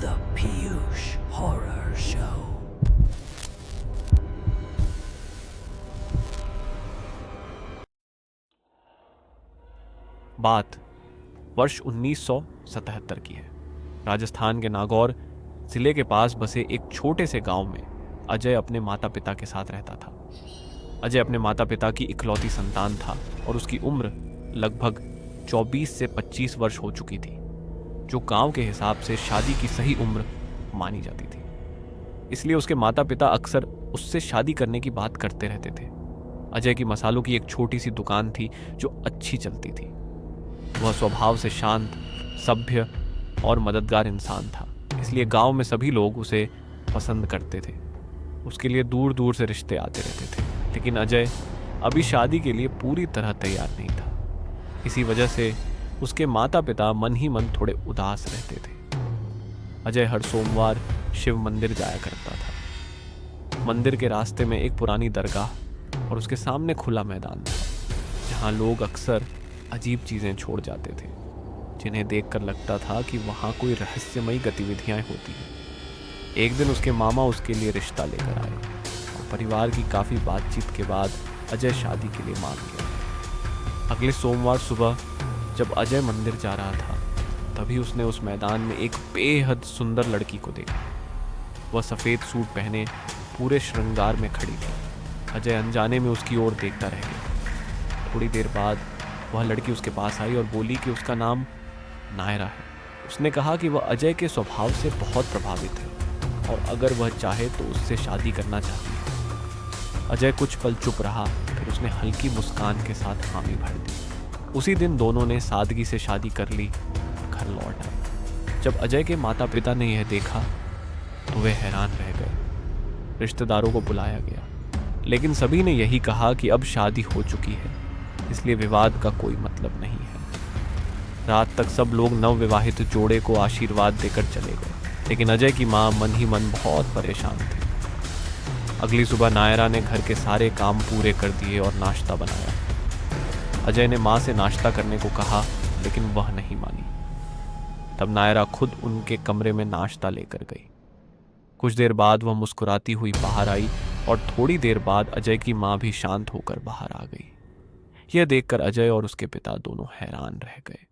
the Piyush Horror Show. बात वर्ष 1977 की है। राजस्थान के नागौर जिले के पास बसे एक छोटे से गांव में अजय अपने माता पिता के साथ रहता था। अजय अपने माता पिता की इकलौती संतान था और उसकी उम्र लगभग 24 से 25 वर्ष हो चुकी थी, जो गांव के हिसाब से शादी की सही उम्र मानी जाती थी। इसलिए उसके माता पिता अक्सर उससे शादी करने की बात करते रहते थे। अजय की मसालों की एक छोटी सी दुकान थी जो अच्छी चलती थी। वह स्वभाव से शांत, सभ्य और मददगार इंसान था, इसलिए गांव में सभी लोग उसे पसंद करते थे। उसके लिए दूर दूर से रिश्ते आते रहते थे, लेकिन अजय अभी शादी के लिए पूरी तरह तैयार नहीं था। इसी वजह से उसके माता पिता मन ही मन थोड़े उदास रहते थे। अजय हर सोमवार शिव मंदिर जाया करता था। मंदिर के रास्ते में एक पुरानी दरगाह और उसके सामने खुला मैदान था, जहां लोग अक्सर अजीब चीजें छोड़ जाते थे, जिन्हें देखकर लगता था कि वहां कोई रहस्यमयी गतिविधियां होती हैं। एक दिन उसके मामा उसके लिए रिश्ता लेकर आए और परिवार की काफी बातचीत के बाद अजय शादी के लिए मान गया। अगले सोमवार सुबह जब अजय मंदिर जा रहा था, तभी उसने उस मैदान में एक बेहद सुंदर लड़की को देखा। वह सफेद सूट पहने पूरे श्रृंगार में खड़ी थी। अजय अनजाने में उसकी ओर देखता रह गया। थोड़ी देर बाद वह लड़की उसके पास आई और बोली कि उसका नाम नायरा है। उसने कहा कि वह अजय के स्वभाव से बहुत प्रभावित है और अगर वह चाहे तो उससे शादी करना चाहती है। अजय कुछ पल चुप रहा, फिर उसने हल्की मुस्कान के साथ हामी भर दी। उसी दिन दोनों ने सादगी से शादी कर ली, घर लौट आए। जब अजय के माता पिता ने यह देखा तो वे हैरान रह गए। रिश्तेदारों को बुलाया गया, लेकिन सभी ने यही कहा कि अब शादी हो चुकी है, इसलिए विवाद का कोई मतलब नहीं है। रात तक सब लोग नवविवाहित जोड़े को आशीर्वाद देकर चले गए, लेकिन अजय की मां मन ही मन बहुत परेशान थी। अगली सुबह नायरा ने घर के सारे काम पूरे कर दिए और नाश्ता बनाया। अजय ने मां से नाश्ता करने को कहा, लेकिन वह नहीं मानी। तब नायरा खुद उनके कमरे में नाश्ता लेकर गई। कुछ देर बाद वह मुस्कुराती हुई बाहर आई और थोड़ी देर बाद अजय की मां भी शांत होकर बाहर आ गई। यह देखकर अजय और उसके पिता दोनों हैरान रह गए।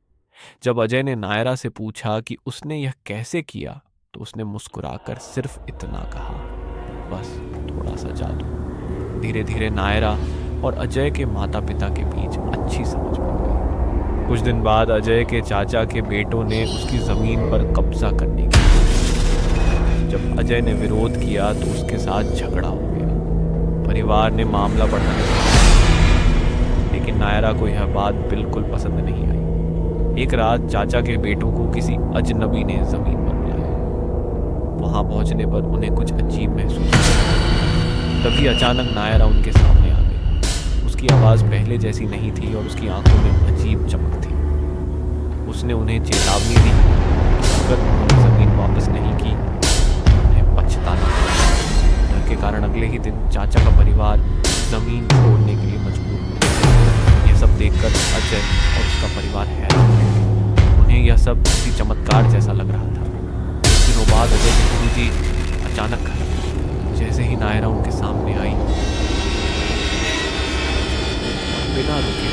जब अजय ने नायरा से पूछा कि उसने यह कैसे किया, तो उसने मुस्कुराकर सिर्फ इतना कहा, बस थोड़ा सा जादू। धीरे धीरे नायरा और अजय के माता पिता के बीच अच्छी समझ बन गई। कुछ दिन बाद अजय के चाचा के बेटों ने उसकी जमीन पर कब्जा करने की कोशिश। जब अजय ने विरोध किया तो उसके साथ झगड़ा हो गया। परिवार ने मामला बढ़ाने लगा, लेकिन नायरा को यह बात बिल्कुल पसंद नहीं आई। एक रात चाचा के बेटों को किसी अजनबी ने जमीन पर बुलाया। वहां पहुंचने पर उन्हें कुछ अजीब महसूस हुआ। तभी अचानक नायरा उनके सामने आ गई। उसकी आवाज़ पहले जैसी नहीं थी और उसकी आंखों में अजीब चमक थी। उसने उन्हें चेतावनी दी कि अगर उन्होंने जमीन वापस नहीं की तो उन्हें पछताना पड़ेगा। डर के कारण अगले ही दिन चाचा का परिवार जमीन छोड़ने के लिए मजबूर हुआ। यह सब देखकर अजय और उसका परिवार हैरान रह गए। उन्हें यह सब किसी चमत्कार जैसा लग रहा था। कुछ दिनों बाद अजय के गुरुजी अचानक घर आए। जैसे ही नायरा उनके सामने आई, बिना रुके